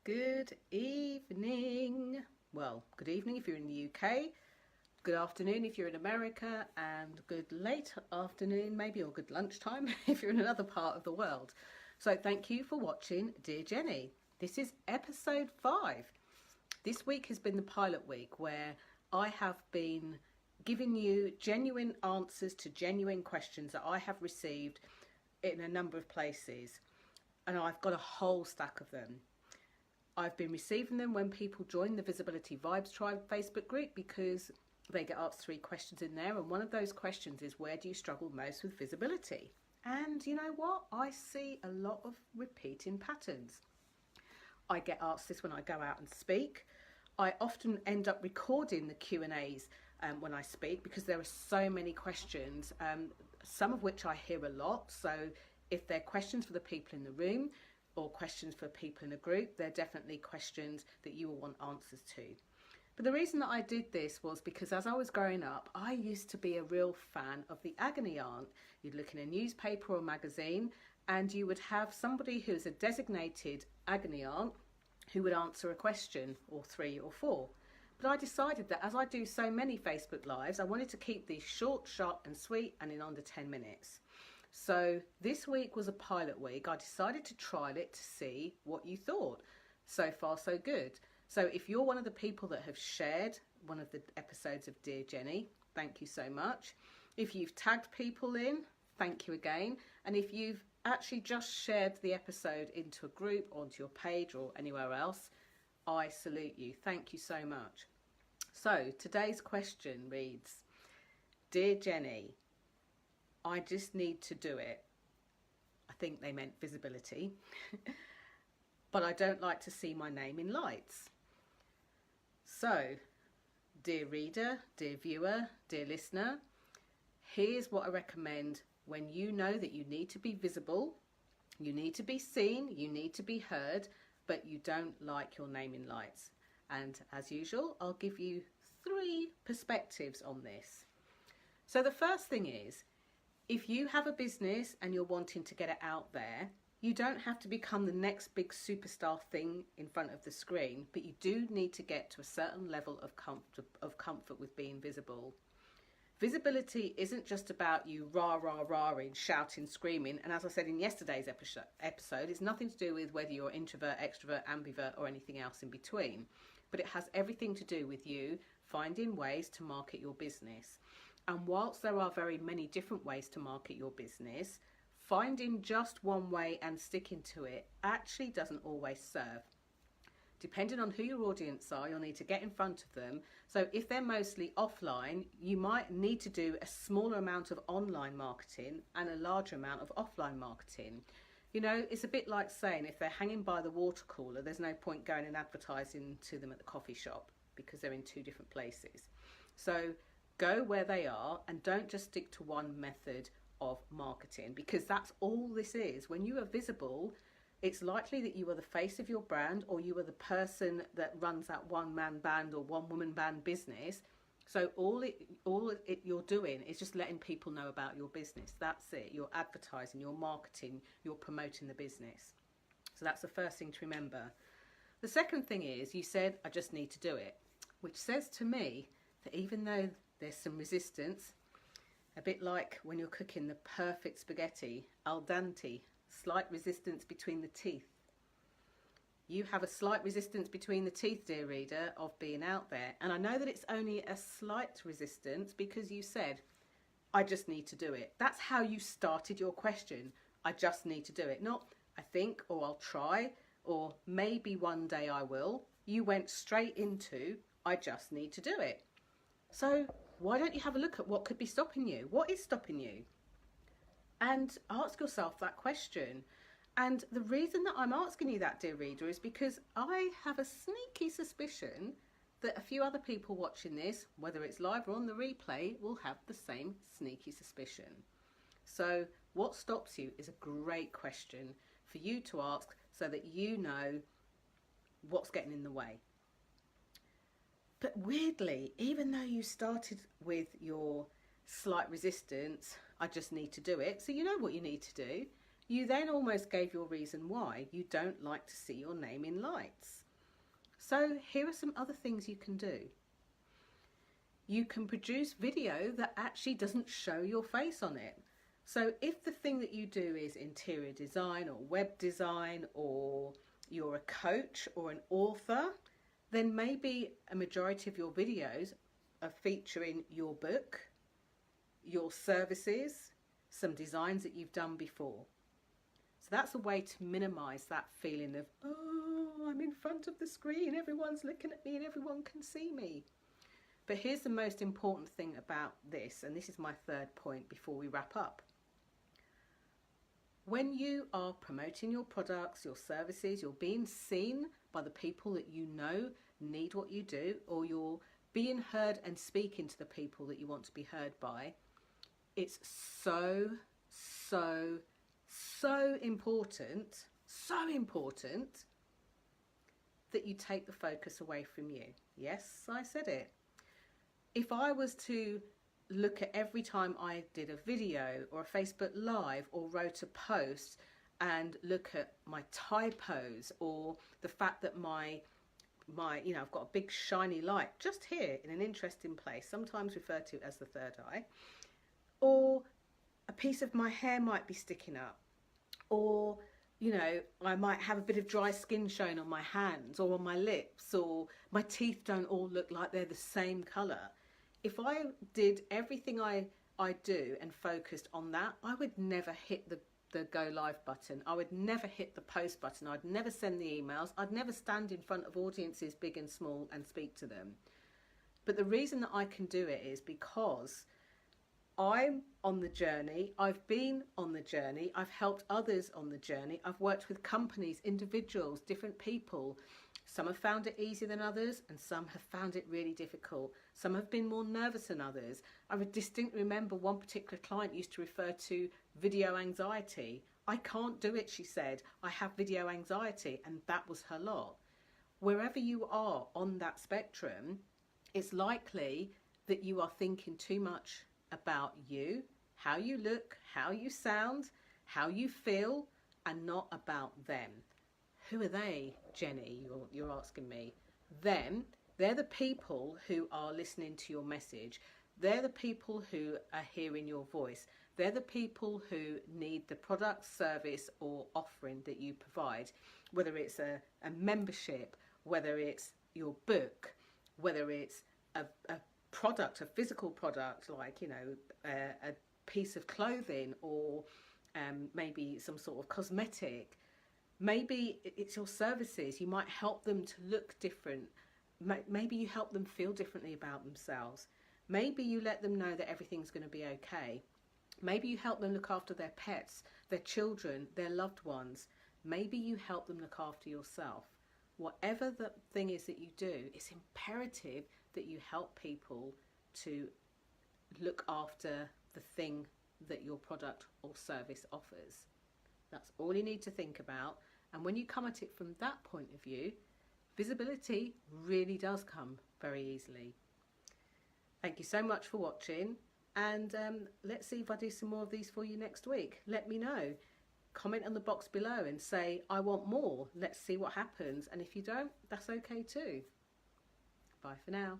Good evening. Well, good evening if you're in the UK, good afternoon if you're in America, and good late afternoon maybe, or good lunchtime if you're in another part of the world. So thank you for watching Dear Jenny. This is episode 5. This week has been the pilot week where I have been giving you genuine answers to genuine questions that I have received in a number of places, and I've got a whole stack of them. I've been receiving them when people join the Visibility Vibes Tribe Facebook group because they get asked 3 questions in there, and one of those questions is, where do you struggle most with visibility? And you know what? I see a lot of repeating patterns. I get asked this when I go out and speak. I often end up recording the Q&As when I speak because there are so many questions, some of which I hear a lot. So if they're questions for the people in the room, or questions for people in a group, they're definitely questions that you will want answers to. But the reason that I did this was because as I was growing up, I used to be a real fan of the agony aunt. You'd look in a newspaper or magazine and you would have somebody who's a designated agony aunt who would answer a question, or 3 or 4. But I decided that as I do so many Facebook Lives, I wanted to keep these short, sharp and sweet and in under 10 minutes. So this week was a pilot week. I decided to trial it to see what you thought. So far, so good. So if you're one of the people that have shared one of the episodes of Dear Jenny, thank you so much. If you've tagged people in, thank you again. And if you've actually just shared the episode into a group, onto your page or anywhere else, I salute you. Thank you so much. So today's question reads, Dear Jenny, I just need to do it. I think they meant visibility. But I don't like to see my name in lights. So, dear reader, dear viewer, dear listener, here's what I recommend when you know that you need to be visible, you need to be seen, you need to be heard, but you don't like your name in lights. And as usual, I'll give you 3 perspectives on this. So the first thing is, if you have a business and you're wanting to get it out there, you don't have to become the next big superstar thing in front of the screen, but you do need to get to a certain level of comfort with being visible. Visibility isn't just about you rah-rah-rahing, shouting, screaming, and as I said in yesterday's episode, it's nothing to do with whether you're introvert, extrovert, ambivert or anything else in between, but it has everything to do with you finding ways to market your business. And whilst there are very many different ways to market your business, finding just one way and sticking to it actually doesn't always serve. Depending on who your audience are, you'll need to get in front of them. So if they're mostly offline, you might need to do a smaller amount of online marketing and a larger amount of offline marketing. You know, it's a bit like saying if they're hanging by the water cooler, there's no point going and advertising to them at the coffee shop because they're in 2 different places. So go where they are and don't just stick to one method of marketing, because that's all this is. When you are visible, it's likely that you are the face of your brand, or you are the person that runs that one-man band or one-woman band business. So all you're doing is just letting people know about your business. That's it. You're advertising, you're marketing, you're promoting the business. So that's the first thing to remember. The second thing is, you said, I just need to do it, which says to me that even though there's some resistance, a bit like when you're cooking the perfect spaghetti, al dente, slight resistance between the teeth. You have a slight resistance between the teeth, dear reader, of being out there. And I know that it's only a slight resistance because you said, I just need to do it. That's how you started your question. I just need to do it. Not, I think, or I'll try, or maybe one day I will. You went straight into, I just need to do it. So why don't you have a look at what could be stopping you? What is stopping you? And ask yourself that question. And the reason that I'm asking you that, dear reader, is because I have a sneaky suspicion that a few other people watching this, whether it's live or on the replay, will have the same sneaky suspicion. So what stops you is a great question for you to ask so that you know what's getting in the way. But weirdly, even though you started with your slight resistance, I just need to do it, so you know what you need to do. You then almost gave your reason why you don't like to see your name in lights. So here are some other things you can do. You can produce video that actually doesn't show your face on it. So if the thing that you do is interior design or web design, or you're a coach or an author, then maybe a majority of your videos are featuring your book, your services, some designs that you've done before. So that's a way to minimize that feeling of, oh, I'm in front of the screen, everyone's looking at me and everyone can see me. But here's the most important thing about this, and this is my third point before we wrap up. When you are promoting your products, your services, you're being seen by the people that you know need what you do, or you're being heard and speaking to the people that you want to be heard by, it's so important that you take the focus away from you. Yes, I said it. If I was to look at every time I did a video or a Facebook Live or wrote a post and look at my typos, or the fact that my I've got a big shiny light just here in an interesting place, sometimes referred to as the third eye, or a piece of my hair might be sticking up, or I might have a bit of dry skin showing on my hands or on my lips, or my teeth don't all look like they're the same colour. If I did everything I do and focused on that, I would never hit the go live button. I would never hit the post button. I'd never send the emails. I'd never stand in front of audiences big and small and speak to them. But the reason that I can do it is because I'm on the journey. I've been on the journey. I've helped others on the journey. I've worked with companies, individuals, different people. Some have found it easier than others, and some have found it really difficult. Some have been more nervous than others. I would distinctly remember one particular client used to refer to video anxiety. I can't do it, she said. I have video anxiety, and that was her lot. Wherever you are on that spectrum, it's likely that you are thinking too much about you, how you look, how you sound, how you feel, and not about them. Who are they, Jenny? You're asking me. Them, they're the people who are listening to your message. They're the people who are hearing your voice. They're the people who need the product, service, or offering that you provide, whether it's a membership, whether it's your book, whether it's a product, a physical product, like a piece of clothing, or maybe some sort of cosmetic. Maybe it's your services. You might help them to look different. Maybe you help them feel differently about themselves. Maybe you let them know that everything's going to be okay. Maybe you help them look after their pets, their children, their loved ones. Maybe you help them look after yourself. Whatever the thing is that you do, it's imperative that you help people to look after the thing that your product or service offers. That's all you need to think about. And when you come at it from that point of view, visibility really does come very easily. Thank you so much for watching. And let's see if I do some more of these for you next week. Let me know. Comment on the box below and say, I want more. Let's see what happens. And if you don't, that's okay too. Bye for now.